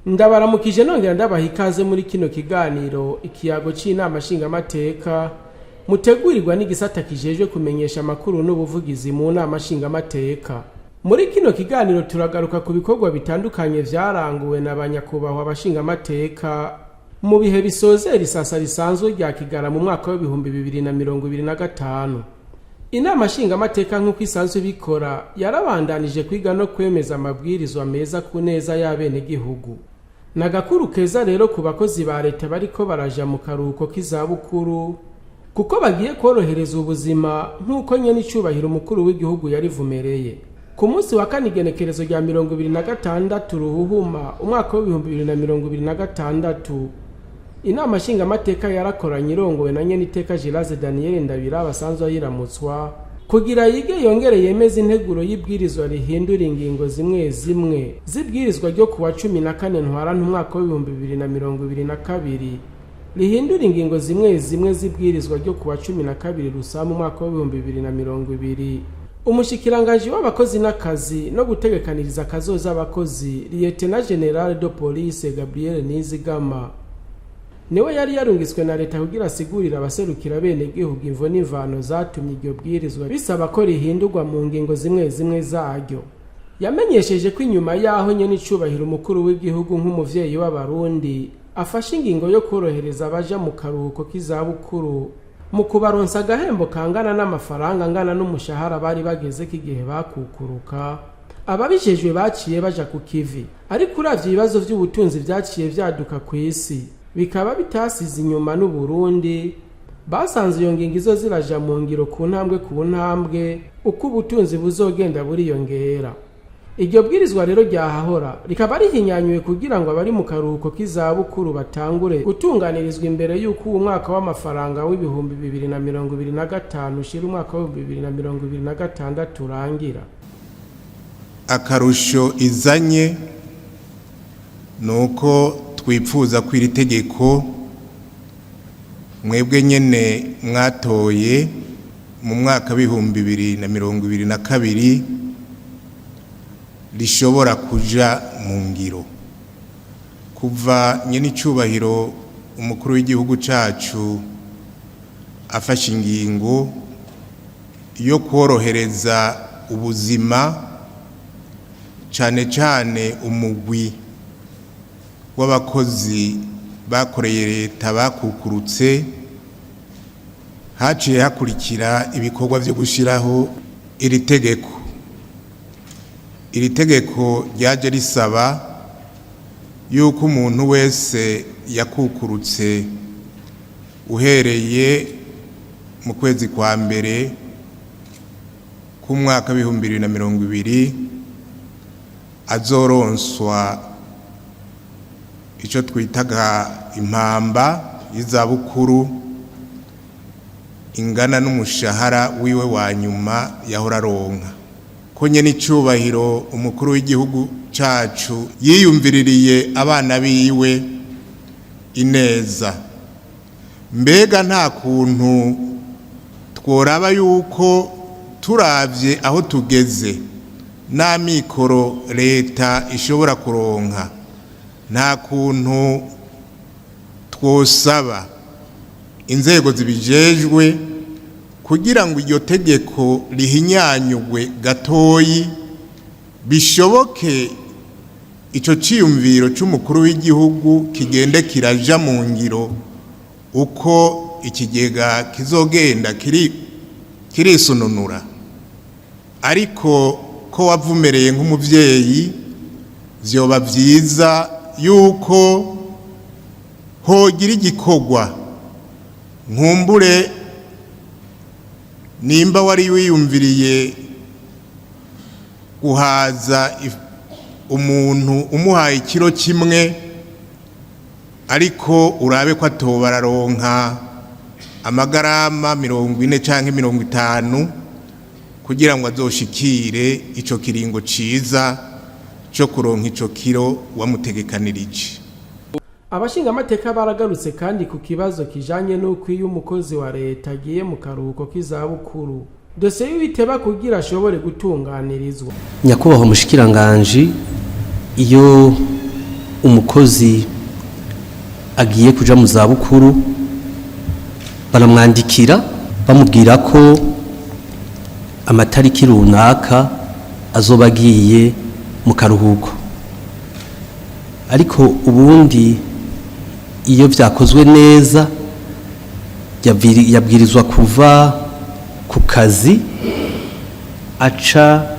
Ndabaramukije nongera ndabaha ikaze muri kino kiganiro ikiyago c'inama nshingamateka mutegurirwa n'igisata kijejwe kumenyesha amakuru n'ubuvugizi mu nama nshingamateka. Muri kino kiganiro turagaruka ku bikorwa bitandukanye vyaranguwe n'abanyakubahwa abashingamateka mu bihe bisozera isasa risanzwe rya Kigara mu mwaka wa 2025. Inama nshingamateka nk'uko isanzwe bikora yarabandanije kwiga no kwemeza amabwirizwa meza ku neza y'abenegihugu. Nagakuru keza rero ku bakozi ba leta bariko baraja mu karuhuko k'izabukuru kuko bagiye korohereza ubuzima nk'uko nyene icubahiro umukuru w'igihugu yarivumereye. Ku munsi wa kane igenekerezo rya 2026 Ruhuhuma umwaka wa 2026, inama nshingamateka yarakoranye irongowe na nyene iteka Gilase Daniel Ndabira basanzwe yiramutswa kugira yige yongere yemeza integuro y'ibwirizwa rihindura ingingo zimwe zimwe zibwirizwa ryo kuwa 14 Ntwarante umwaka wa 2022 rihindura ingingo zimwe zimwe zibwirizwa ryo kuwa 12 Rusama umwaka wa 2020. Umushikiranganje w'abakozi n'akazi no gutegekaniriza akazoza abakozi Lieutenant General de Police Gabriel Nizigama niwe yari yarungitswe na leta kugira asigurira abaserukira bene gihugu imvo n'imvano zatumye iryo bwirizwa bisaba ko rihindurwa mu ngingo zimwe zimwe zaryo. Yamenyesheje ko inyuma yaho nyene icubahiro umukuru w'igihugu nk'umuvyeyi w'abarundi afashe ingingo yo korohereza abaja mu karuhuko k'izabukuru mu kubaronsa agahembo kangana n'amafaranga angana n'umushahara bari bageze k'igihe bakukuruka. Ababijejwe baciye baja ku kivi, ariko uravye ibibazo vy'ubutunzi vyaciye vyaduka ku isi bikaba bitasize inyuma n'u Burundi, basanze iyo ngingo izo ziraja mu ngiro ku ntambwe uko ubutunzi buzogenda buriyongera. Iryo bwirizwa rero ryahahora rikaba rihinyanyuwe kugira ngo abari mu karuhuko k'izabukuru batangure gutunganirizwa imbere y'uko uwo mwaka w'amafaranga w'ibihumbi 2025 ushira umwaka wa 2026 urangira. Akarusho izanye nuko twipfuza ko iri tegeko mwebwe nyene mwatoye mu mwaka wa 2022 rishobora kuja mu ngiro. Kuva nyene icubahiro umukuru w'igihugu cacu afashe ingingo yo korohereza ubuzima cane cane umugwi w'abakozi bakoreye leta bakukurutse, haciye hakurikira ibikorwa vyo gushiraho iri tegeko. Iri tegeko ryaje risaba yuko umuntu wese yakukurutse uhereye mu kwezi kwa mbere k'umwaka wa 2020 azoronswa ico twitaga impamba y'izabukuru ingana n'umushahara wiwe wa nyuma yahora aronka. Ko nyene icubahiro umukuru w'igihugu cacu yiyumviririye abana biwe ineza. Mbega nta kuntu tworaba yuko turavye aho tugeze n'amikoro leta ishobora kuronka, nta kuntu twosaba inzego zibijejwe kugira ngo iryo tegeko rihinyanyugwe gatoyi bishoboke ico ciyumviro c'umukuru w'igihugu kigende kiraja mu ngiro, uko ikigega kizogenda kirisununura. Ariko ko wavumereye nk'umuvyeyi, vyoba vyiza yuko hogira igikorwa. Nkumbure nimba wari wiyumviriye guhaza umuntu umuhaye ikiro kimwe, ariko urabe ko atobararonka amagarama 40 canke 50 kugira ngo azoshikire ico kiringo ciza cyo kuronka ico kiro wamutegekanirije. Abashingamateka baragarutse kandi ku kibazo kijanye n'uko iyo umukozi wa leta agiye mu karuhuko k'izabukuru dosiye y'ibiteba kugira ashobore gutunganirizwa. Nyakubahwa umushikiranganje, iyo umukozi agiye kuja mu zabukuru baramwandikira bamubwira ko amatariki runaka azoba agiye mu karuhuko, ariko ubundi iyo vyakozwe neza yabwirizwa kuva ku kazi aca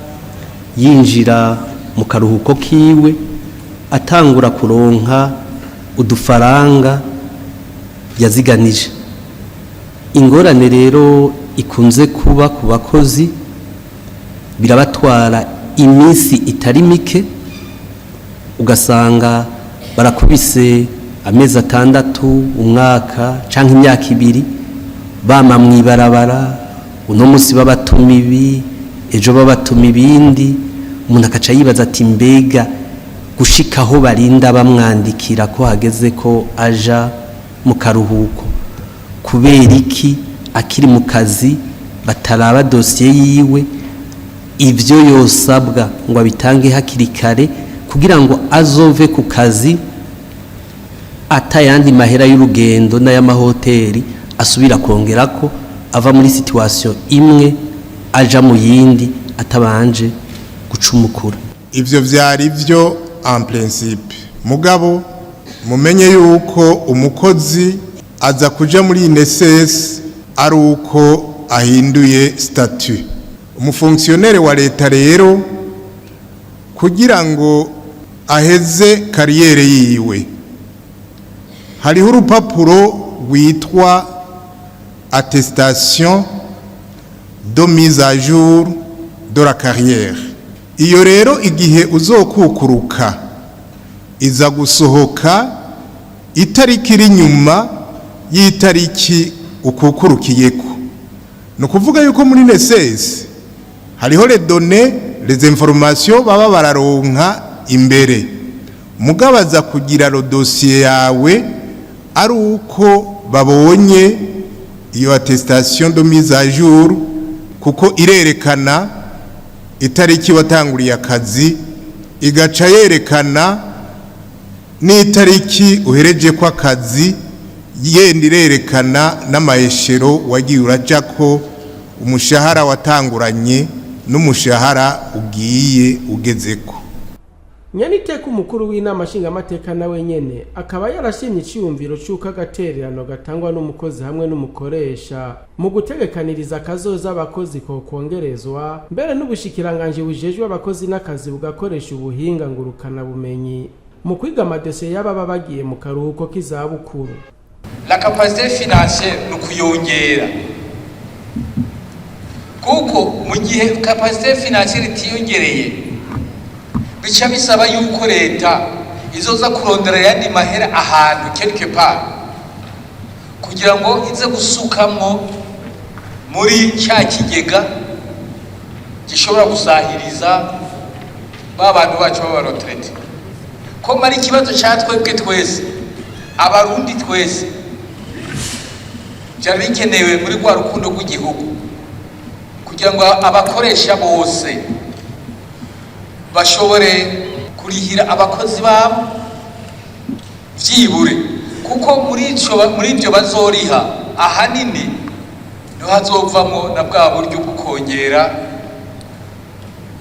yinjira mu karuhuko kiwe atangura kuronka udufaranga yaziganije. Ingorane rero ikunze kuba ku bakozi, birabatwara iminsi itari mike, ugasanga barakubise amezi 6, umwaka canke imyaka 2 bama mwibarabara, uno musi babatuma ibi, ejo babatuma ibindi. Umuntu akaca yibaza ati mbega gushikaho barinda bamwandikira ko hageze ko aja mu karuhuko, kubera iki akiri mu kazi bataraba dosiye yiwe, ivyo yosabwa ngo abitange hakiri kare kugira ngo azove ku kazi atayandi mahera y'urugendo n'ay'amahoteli asubira kongera ko ava muri situation imwe aja mu yindi atabanje gucumukura. Ivyo vyari vyo en principe, mugabo mumenye yuko umukozi aza kuja muri INSS ari uko ahinduye statut. Umufonctionnaire wa leta rero kugira ngo aheze kariyere yiwe hariho urupapuro rwitwa attestation de mise à jour de la carrière. Iyo rero igihe uzokukuruka iza gusohoka itariki iri nyuma y'itariki ukukurukiyeko. No kuvuga yuko muri INSS hariho les données, les informations baba bararonka imbere, mugabaza kugira lo dossier yawe ari uko babonye iyo attestation de mise à jour, kuko irerekana itariki watanguriye akazi, igaca yerekana n'itariki uhereje kwa kazi, yenda irerekana n'amaheshero wagiye urajako, umushahara watanguranye n'umushahara ugiye ugezeko. Nyaniteka umukuru w'inama nshingamateka nawe nyene akaba yarashimye iciyumviro cy'uko agatererano gatangwa n'umukozi hamwe n'umukoresha mu gutegekaniriza akazoza abakozi ko kongerezwa, mbere n'ubushikiranganje bujejwe abakozi n'akazi bugakoresha ubuhinga ngurukana bumenyi mu kwiga amadosiye y'ababa bagiye mu karuhuko k'izabukuru. La capacité financière n'ukuyongera, kuko mu gihe capacité financière itiyongereye bica bisaba yuko leta izoza kurondera yandi mahera ahantu quelque part kugira ngo ize gusukamwo muri cya kigega gishobora gusahiriza ba bantu bacu b'abaretraite. Ko mari ikibazo cyatwebwe twese abarundi twese byari bikenewe muri kwa rukundo rw'igihugu kugira ngo abakoresha bose bashobore kurihira abakozi babo vyibure, kuko muri ibyo bazoriha ahanini no hazovamwo na bwa buryo bukongera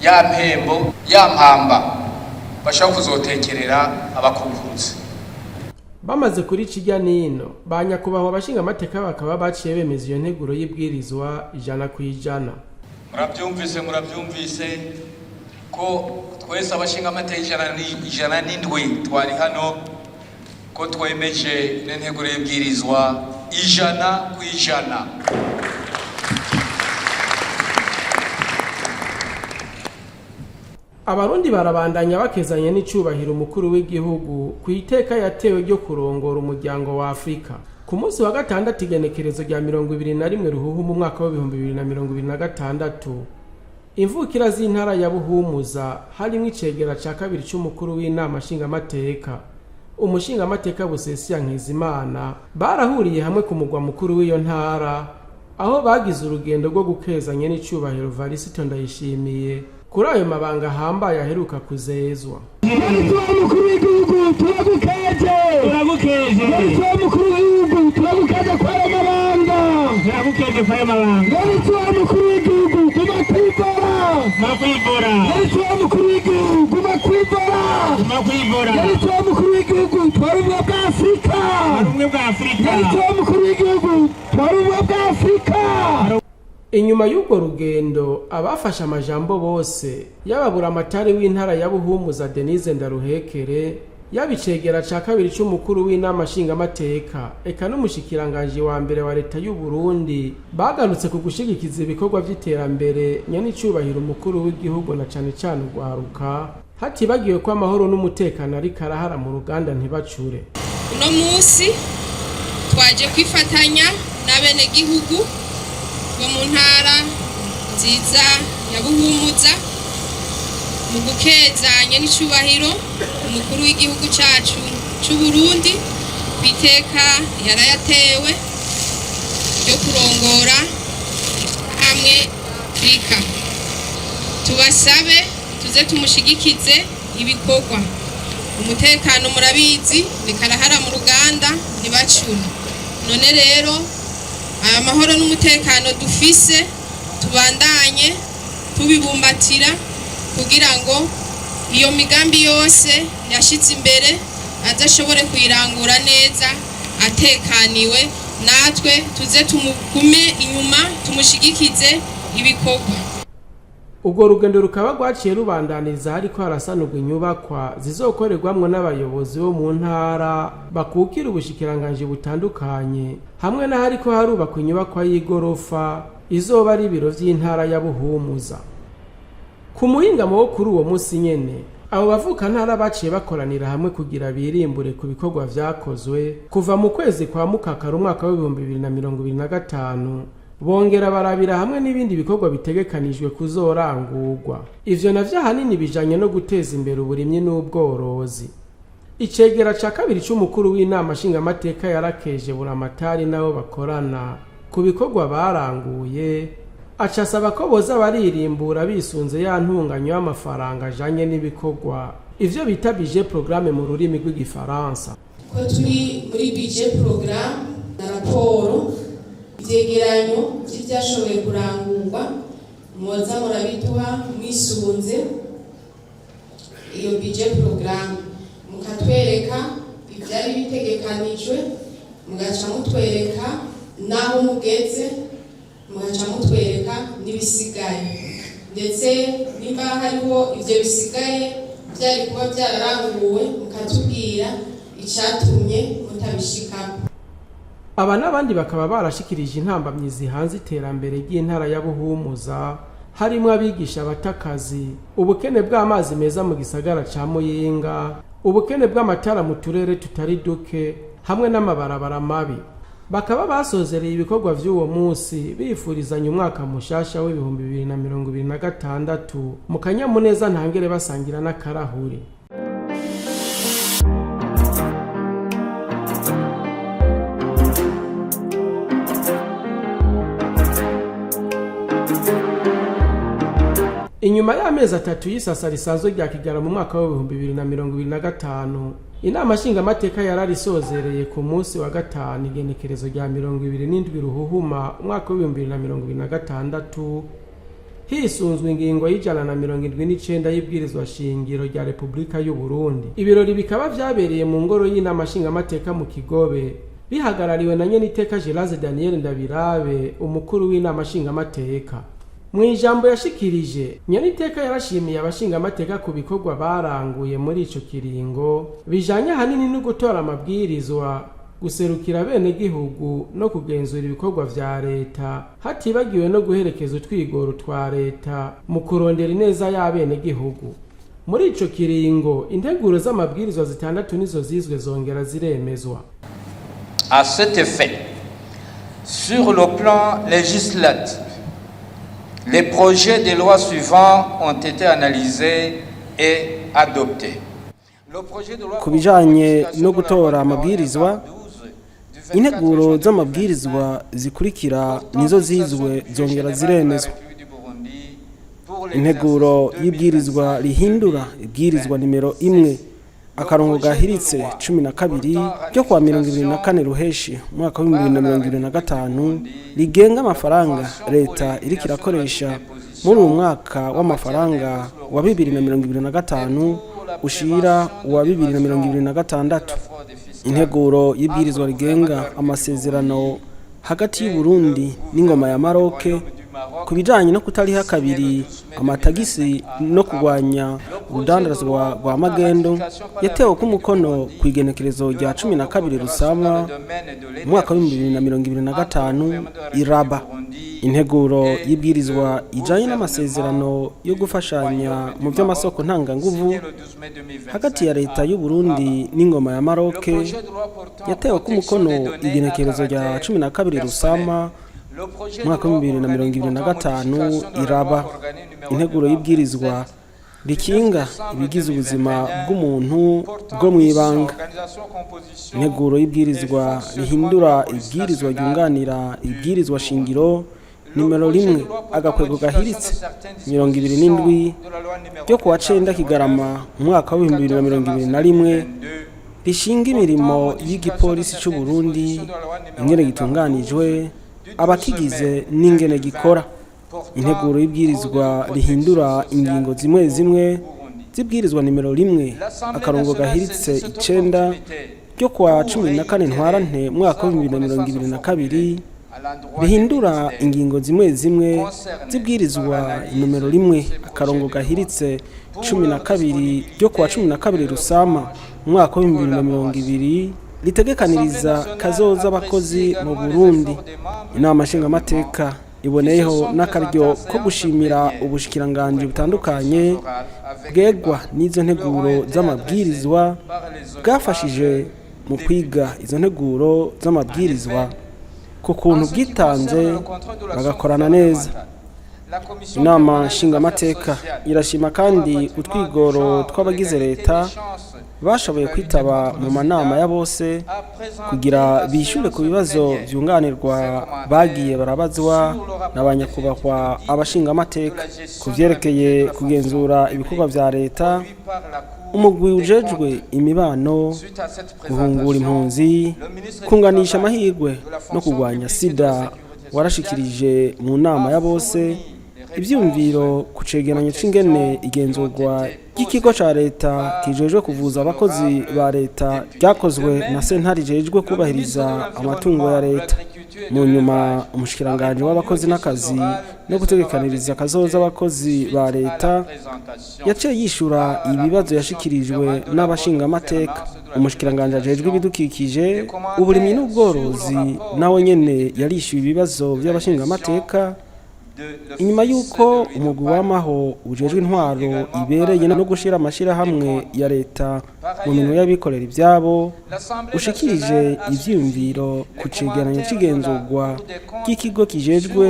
ya mpembo ya mpamba bashaka kuzotekerera abakunguzi. Bamaze kuri kijya nino banyakubahwa abashinga amateka bakaba baciye bemeza iyo nteguro y'ibwirizwa 100%. Murabyumvise ko twese abashinga amateka 107 twari hano ko twemeje n'integuro y'ibwirizwa 100%. Abarundi barabandanya bakezanya n'icubahiro umukuru w'igihugu ku iteka yatewe ryo kurongora umuryango wa Afrika. Ku munsi wa gatandatu igenekerezo rya 21 ruhuhu mu mwaka wa 2026, imvukira z'intara ya Buhumuza harimo icegera ca kabiri c'umukuru w'inama nshingamateka, umushingamateka Busesiya Nkizimana, barahuriye hamwe ku mugwa mukuru w'iyo ntara aho bagize urugendo rwo gukezanya n'icubahiro Varisito Ndayishimiye kuri ayo mabanga ahambaye aheruka kuzezwa. Mukuru w'igihugu turagukeje mukuru w'igihugu turagukeje kwa mabanga mukuru w'igihugu kuba kwivora mukuru w'igihugu kuba kwivora mukuru w'igihugu twari ubumwe bwa Afurika mukuru w'igihugu twari ubumwe bwa Afurika. Inyuma y'ubwo rugendo abafashe amajambo bose yababura amatari w'intara ya Buhumuza Denise Ndaruhekere yabicegera ca kabiri c'umukuru w'inama nshingamateka eka n'umushikiranganje wa mbere wa leta y'u Burundi bagarutse ku gushigikiza ibikorwa vy'iterambere nyene icubahiro umukuru w'igihugu na cane cane urwaruka hatibagiwe ko amahoro n'umutekano ari karahara mu ruganda ntibacure. Uno musi twaje kwifatanya n'abene gihugu bo mu ntara nziza ya Buhumuza mu gukezanya n'icubahiro umukuru w'igihugu cacu c'u Burundi kwiteka yarayatewe ryo kurongora hamwe Afrika. Tubasabe tuze tumushigikize ibikorwa. Umutekano murabizi ni karahara mu ruganda ntibacure. None rero aya mahoro n'umutekano dufise tubandanye tubibumbatira kugira ngo iyo migambi yose yashitse imbere azashobore kuyirangura neza atekaniwe, natwe tuze tumugume inyuma tumushigikize ibikorwa. Ubwo rugendo rukaba rwaciye rubandaniriza hariko harasanurwa inyubakwa zizokorerwamwo n'abayobozi bo mu ntara bakukira ubushikiranganje butandukanye hamwe na hariko harubakwa inyubakwa y'igorofa izoba ari ibiro vy'intara ya Buhumuza. Ku muhingamo wo kuri uwo munsi nyene abo bavuka ntara baciye bakoranira hamwe kugira birimbure ku bikorwa vyakozwe kuva mu kwezi kwa Mukakara umwaka wa 2025 bongera barabira hamwe n'ibindi bikorwa bitegekanijwe kuzorangurwa. Ivyo navyo hanini bijanye no guteza imbere uburimyi n'ubworozi. Icegera ca kabiri c'umukuru w'inama nshingamateka yarakeje buramatari nabo bakorana ku bikorwa baranguye acasaba ko boza baririmbura bisunze ya ntunganyo y'amafaranga ajanye n'ibikorwa ivyo bita budget programme mu rurimi rw'igifaransa. Ko turi muri budget programme na raporo ivyegeranyo vy'ivyashoboye kurangurwa muza murabiduha mwisunze iyo budget programme mukatwereka ivyari bitegekanijwe mugaca mutwereka naho mugeze mugaca mutwereka n'ibisigaye ndetse nimba hariho ivyo bisigaye vyari kuba vyararanguwe mukatubwira icatumye mutabishikako. Aba n'abandi bakaba barashikirije intambamyi zihanze iterambere ry'intara ya Buhumuza harimo abigisha abatakazi, ubukene bw'amazi meza mu gisagara ca Muyinga, ubukene bw'amatara mu turere tutari duke hamwe n'amabarabara mabi. Bakaba basozereye ibikorwa vy'uwo munsi bifurizanya umwaka mushasha w'ibihumbi 2026 mu kanyamuneza ntangere basangira n'akarahuri. Inyuma y'amezi 3 y'isasa risanzwe rya Kigara mu mwaka wa 2025 inama nshingamateka yararisozereye ku munsi wa gatanu igenekerezo rya 27 Ruhuhuma umwaka wa 2026 hisunzwe ingingo y'ijana na 79 y'ibwirizwa shingiro rya Republika y'u Burundi. Ibirori bikaba vyabereye mu ngoro y'inama nshingamateka mu Kigobe bihagarariwe na nyeniteka Geraze Daniel Ndabirabe umukuru w'inama nshingamateka. Mwijambo yashikirije nyeniteka yarashimiye abashingamateka ku bikorwa baranguye muri ico kiringo bijanye hanini no gutora amabwirizwa guserukira bene gihugu no kugenzura ibikorwa vya leta hatibagiwe no guherekeza utwigoro twa leta mu kurondera ineza y'abene gihugu. Muri ico kiringo integuro z'amabwirizwa zitandatu nizo zizwe zongera ziremezwa. À cet effet, sur le plan législatif, les projets de loi suivants ont été analysés et adoptés. Ku bijanye no gutora amabwirizwa, integuro z'amabwirizwa zikurikira nizo zizwe zongera ziremezwa. integuro y'ibwirizwa rihindura ibwirizwa nimero 1 akarongo gahiritse 12 ryo kwa 2024 ruheshi mwaka wa 2025 rigenga amafaranga leta iriko irakoresha muri uyu mwaka w'amafaranga wa 2025 ushira wa 2026. Integuro y'ibwirizwa rigenga amasezerano hagati y'u Burundi n'ingoma ya Maroc kubijanye no kutariha kabiri amatagisi no kugwanya urudandazwa rwa magendo yatewe ku mukono ku igenekerezo rya 12 Rusama mwaka wa 2025 iraba. Integuro y'ibwirizwa ijanye n'amasezerano yo gufashanya mu by'amasoko ntanganguvu hagati ya leta y'u Burundi n'ingoma ya Maroc yatewe ku mukono igenekerezo rya 12 Rusama mwaka wa 2025 iraba. Integuro y'ibwirizwa rikinga ibigize ubuzima bw'umuntu bwo mu ibanga. Integuro y'ibwirizwa rihindura ibwirizwa ryunganira ibwirizwa shingiro nimero 1 agakwego gahiritse 27 ryo kuwa 9 Kigarama mwaka wa 2021 rishinga imirimo y'igipolisi cy'u Burundi ingene gitunganijwe abakigize n'ingene gikora. Integuro y'ibwirizwa rihindura ingingo zimwe zimwe zibwirizwa nimero 1 akarongo gahiritse 9 ryo kwa 14 Ntwarante mwaka wa 2022 rihindura ingingo zimwe zimwe zibwirizwa nimero 1 akarongo gahiritse 12 ryo kwa 12 Rusama mwaka wa 2022 litegekaniriza kazoza abakozi mu Burundi. Inama nshingamateka iboneyeho n'akaryo ko gushimira ubushikiranganje butandukanye bwegwa n'izo nteguro z'amabwirizwa bwafashije mu kwiga izo nteguro z'amabwirizwa ku kuntu bwitanze bagakorana neza. Inama nshingamateka irashima kandi utwigoro tw'abagize leta bashoboye kwitaba mu manama ya bose kugira bishure ku bibazo byunganirwa bagiye barabazwa n'abanyakubahwa abashingamateka ku vyerekeye kugenzura ibikorwa vya leta. Umugwi ujejwe imibano, guhungura impunzi, kunganisha amahirwe no kugwanya sida warashikirije mu nama ya bose ivyumviro ku cegeranyo c'ingene igenzurwa ry'ikigo ca leta kijejwe kuvuza abakozi ba leta ryakozwe na sentare ijejwe kubahiriza amatungo ya leta. Mu nyuma umushikiranganje w'abakozi n'akazi no gutegekaniriza kazoza abakozi ba leta yaciye yishura ibibazo yashikirijwe n'abashingamateka. Umushikiranganje ajejwe ibidukikije, uburimyi n'ubworozi nawe nyene yarishyuye ibibazo by'abashingamateka inyuma yuko umugwi w'amaho ujejwe intwaro ibereye no gushira amashira hamwe ya leta mu minwe y'abikorera ibyabo ushikirije ivyumviro ku cegeranyo c'igenzurwa ry'ikigo kijejwe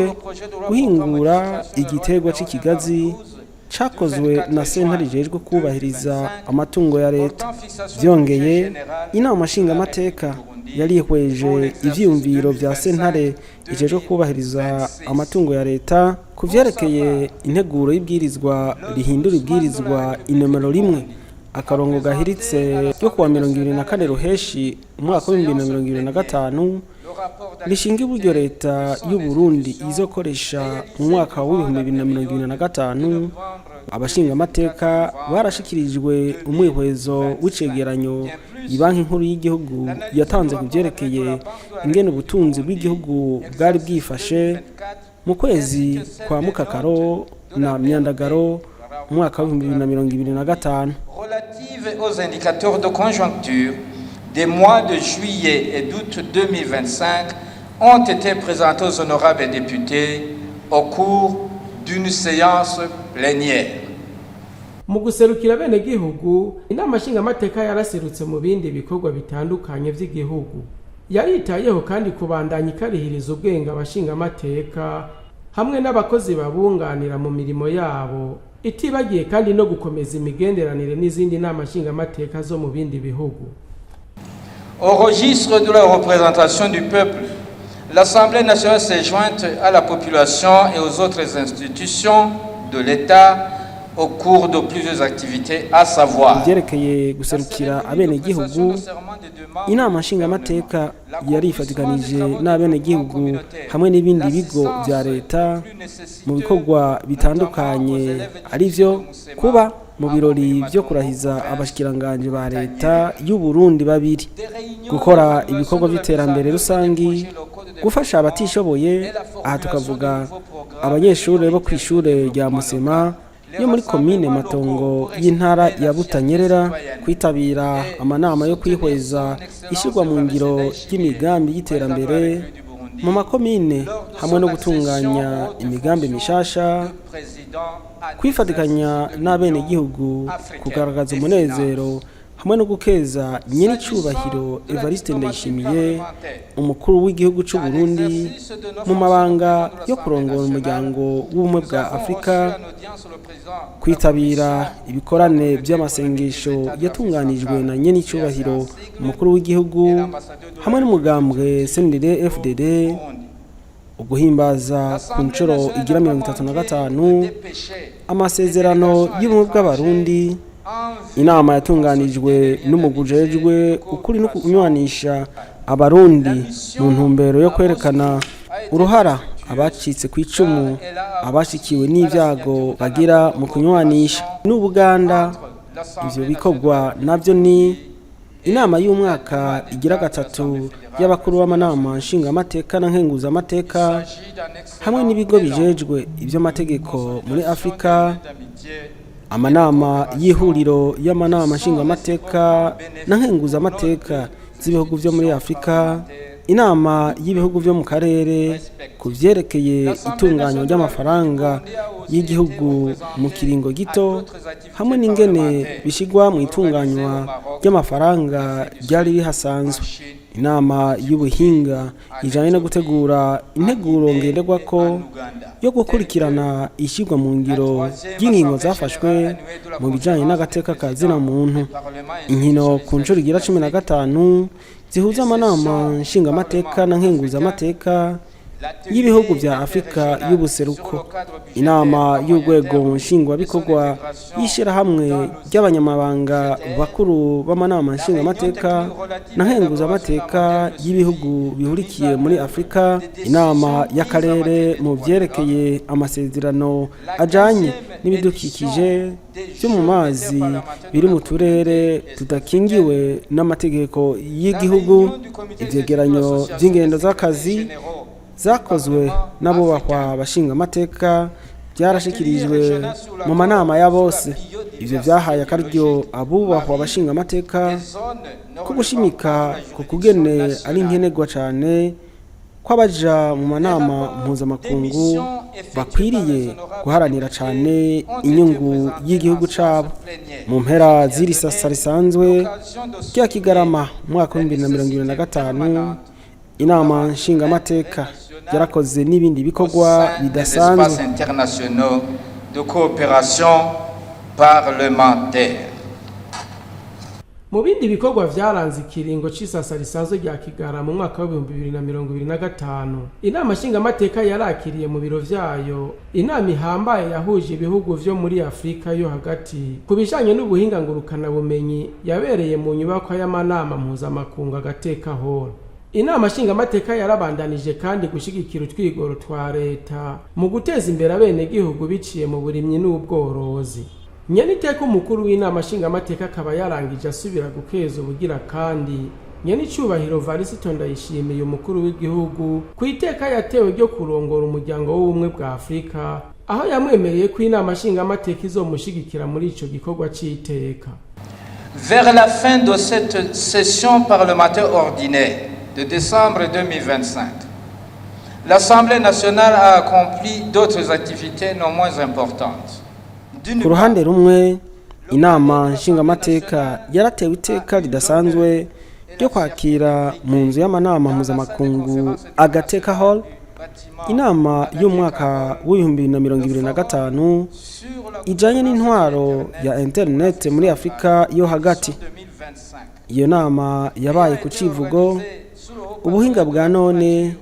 guhingura igiterwa c'ikigazi cakozwe na sentare ijejwe kubahiriza amatungo ya leta. Vyongeye inama nshingamateka yarihweje ivyumviro vya sentare ijejwe kubahiriza amatungo ya leta ku vyerekeye integuro y'ibwirizwa rihindura ibwirizwa inomero 1 akarongo gahiritse ryo kuwa 24 Ruheshi umwaka wa 2025 rishinga uburyo leta y'u Burundi izokoresha mu mwaka wa 2025. Abashingamateka barashikirijwe umwihwezo w'icegeranyo ibanki nkuru y'igihugu yatanze ku vyerekeye ingene ubutunzi bw'igihugu bwari bwifashe mu kwezi kwa Mukakaro na Myandagaro mwaka wa 2025. Relative aux indicateurs de conjoncture des mois de juillet et d'août 2025 ont été présentés aux honorables députés au cours d'une séance plénière. Mu guserukira bene gihugu, inama nshingamateka yaraserutse mu bindi bikorwa bitandukanye vy'igihugu. Yaritayeho kandi kubandanya ikarihiriza ubwenge abashingamateka hamwe n'abakozi babunganira mu mirimo yabo, itibagiye kandi no gukomeza imigenderanire n'izindi nama nshingamateka zo mu bindi bihugu. Au registre de la représentation du peuple, l'Assemblée nationale s'est jointe à la population et aux autres institutions de l'État au cours de plusieurs activités, à savoir byerekeye guserukira abenegihugu inama nshingamateka yarifatikanije n'abenegihugu hamwe n'ibindi bigo bya leta mu bikorwa bitandukanye arivyo kuba mu birori byo kurahiza abashikiranganje ba leta y'u Burundi babiri, gukora ibikorwa by'iterambere rusangi, gufasha abatishoboye, aha tukavuga abanyeshuri bo kw'ishure rya Musema yo muri komine Matongo y'intara ya Butanyerera, kwitabira amanama yo kwihweza ishyirwa mu ngiro ry'imigambi y'iterambere mu makomine hamwe no gutunganya imigambi mishasha, kwifatikanya n'abenegihugu, kugaragaza umunezero hamwe no gukeza nyenicubahiro Evariste Ndayishimiye umukuru w'igihugu cy'u Burundi mu mabanga yo kurongora umuryango w'ubumwe bwa Afurika, kwitabira ibikorane by'amasengesho yatunganijwe na nyenicubahiro umukuru w'igihugu hamwe n'umugambwe CNDD-FDD, uguhimbaza ku nshuro igira 35 amasezerano y'ubumwe bw'abarundi, inama yatunganijwe n'umugujejwe ukuri no kunywanisha abarundi mu ntumbero yo kwerekana uruhara abacitse ku icumu, abashikiwe n'ibyago bagira mu kunywanisha n'Ubuganda. Ivyo bikorwa navyo ni inama y'umwaka igira gatatu y'abakuru b'amanama nshingamateka na nkenguzamateka hamwe n'ibigo bijejwe ivy'amategeko muri Afrika, amanama y'ihuriro y'amanama nshingamateka na nkenguzamateka z'ibihugu byo muri Afrika, inama y'ibihugu byo mu karere ku vyerekeye itunganywa ry'amafaranga y'igihugu mu kiringo gito hamwe n'ingene bishigwa mu itunganywa ry'amafaranga ryari rihasanzwe, inama y'ubuhinga ijanye no gutegura integuro ngenderwako yo gukurikirana ishyirwa mu ngiro ry'ingingo zafashwe mu bijanye n'agateka ka zina muntu, inkino ku nshuro igira 15 zihuza amanama nshingamateka na nkenguzamateka y'ibihugu bya Afrika y'ubuseruko, inama y'urwego nshingwabikorwa y'ishirahamwe ry'abanyamabanga bakuru b'amanama nshingamateka na nkenguzamateka y'ibihugu bihurikiye muri Afrika, inama y'akarere mu vyerekeye amasezerano ajanye n'ibidukikije byo mu mazi biri mu turere tudakingiwe n'amategeko y'igihugu, ivyegeranyo by'ingendo z'akazi zakozwe n'abubahwa bashinga amateka byarashikirijwe mu manama ya bose. Ivyo vyahaye akaryo abubahwa bashinga amateka ko gushimika ku kugene ari nkenerwa cane kw'abaja mu manama mpuzamakungu bakwiriye guharanira cane inyungu y'igihugu cabo. Mu mpera z'iri sasa risanzwe rya Kigarama mwaka wa 2025 inama nshingamateka yarakoze n'ibindi bikorwa bidasanzwe internationaux de coopération parlementaire. Mu bindi bikorwa vyaranze ikiringo c'isasa risanzwe rya Kigara mu mwaka wa 2025, inama nshingamateka yarakiriye mu biro vyayo inama ihambaye yahuje ibihugu vyo muri Afrika yo hagati ku bijanye n'ubuhinga ngurukana bumenyi yabereye mu nyubako y'amanama mpuzamakungu agateka hall. Inama nshingamateka yarabandanije kandi gushigikira utwigoro twa leta mu guteza imbere abenegihugu biciye mu burimyi n'ubworozi. Nyeniteka umukuru w'inama nshingamateka akaba yarangije asubira gukeza ubugira kandi nyenicubahiro Varisito Ndayishimiye umukuru w'igihugu ku iteka yatewe ryo kurongora umuryango w'ubumwe bwa Afrika, aho yamwemereye ko inama nshingamateka izomushigikira muri ico gikorwa c'iteka. Vers la fin de cette session parlementaire ordinaire de décembre 2025, l'Assemblée nationale a accompli d'autres activités non moins importantes. Ku ruhande rumwe, inama nshingamateka yaratewe iteka ridasanzwe ryo kwakira mu nzu y'amanama mpuzamakungu agateka hall inama y'umwaka w'2025 ijanye n'intwaro ya internet muri Afrika yo hagati. Iyo nama yabaye ku civugo ubuhinga bwa none,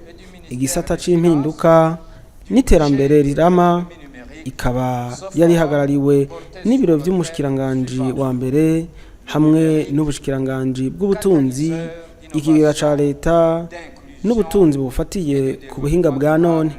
igisata c'impinduka n'iterambere rirama ikaba yari ihagarariwe n'ibiro by'umushikiranganji wa mbere hamwe n'ubushikiranganji bw'ubutunzi, ikigega ca leta n'ubutunzi bufatiye ku buhinga bwa none.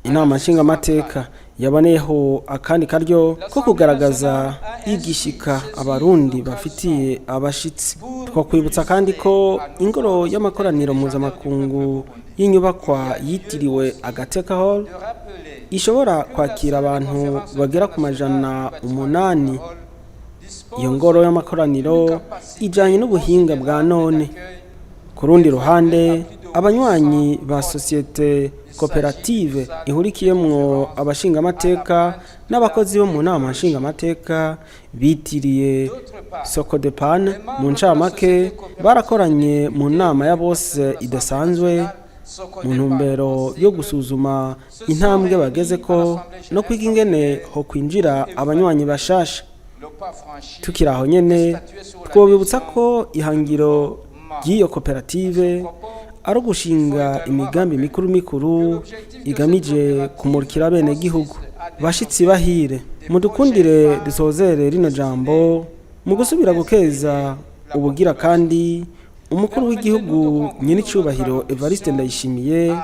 Inama nshingamateka yaboneyeho akandi karyo ko kugaragaza igishika abarundi bafitiye abashitsi. Twakwibutsa kandi ko ingoro y'amakoraniro mpuzamakungu y'inyubakwa yitiriwe Agateka Hall ishobora kwakira abantu bagera ku 800. Iyo ngoro y'amakoraniro ijanye n'ubuhinga bwa none. Ku rundi ruhande, abanywanyi ba societe koperative ihurikiyemwo abashingamateka n'abakozi bo mu nama nshingamateka bitiriye Sokodepan mu ncamake barakoranye mu nama ya bose idasanzwe mu ntumbero yo gusuzuma intambwe bagezeko no kwiga ingene ho kwinjira abanywanyi bashasha. Tukiri aho nyene, twobibutsa ko ihangiro ry'iyo koperative ari ugushinga imigambi mikuru igamije kumurikira bene gihugu. Bashitsi bahire, mudukundire dusozere rino jambo mu gusubira gukeza ubugira kandi umukuru w'igihugu nyenicubahiro Evariste Ndayishimiye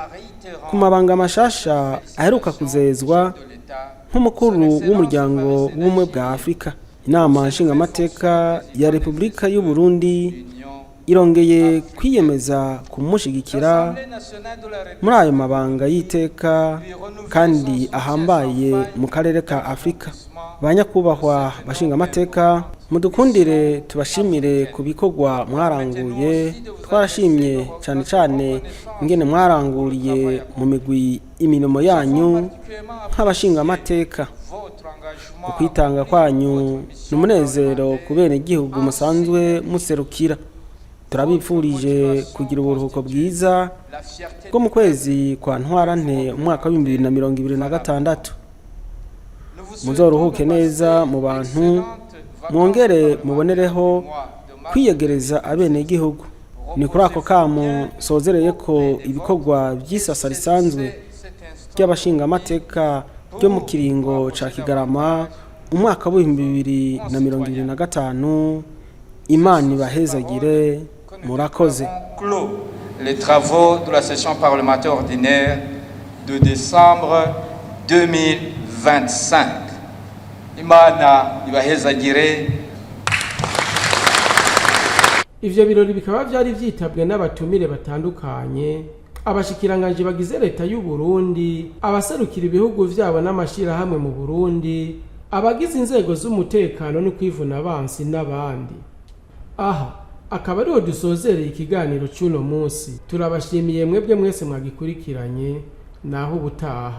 ku mabanga mashasha aheruka kuzezwa nk'umukuru w'umuryango w'ubumwe bwa Afurika. Inama nshingamateka ya Repubulika y'u Burundi irongeye kwiyemeza kumushigikira muri ayo mabanga y'iteka kandi ahambaye mu karere ka Afurika. Banyakubahwa bashingamateka, mudukundire tubashimire ku bikorwa mwaranguye. Twarashimye cyane cyane ingene mwaranguriye mu migwi imirimo yanyu nk'abashingamateka. Ukwitanga kwanyu n'umunezero ku bene gihugu musanzwe muserukira. Turabipfurije kugira uburuhuko bwiza bwo mu kwezi kwa Ntwarante umwaka wa 2026. Muzoruhuke neza mu bantu, mwongere mubonereho kwiyegereza abene gihugu. Ni kuri ako kamo sozereye ko ibikorwa by'isasa risanzwe ry'abashingamateka ryo mu kiringo ca Kigarama umwaka wa 2025. Imana ibahezagire. Murakoze. Les travaux de la session parlementaire ordinaire de décembre 2025. Imana ibahezagire. Ivyo birori bikaba byari vyitabwe n'abatumire batandukanye, abashikiranganje bagize leta y'u Burundi, abaserukira ibihugu vyabo n'amashira hamwe mu Burundi, abagize inzego z'umutekano no kwivuna abansi n'abandi. Aha akaba ariho dusozereye ikiganiro cy'uno munsi. Turabashimiye mwebwe mwese mwagikurikiranye, naho ubutaha.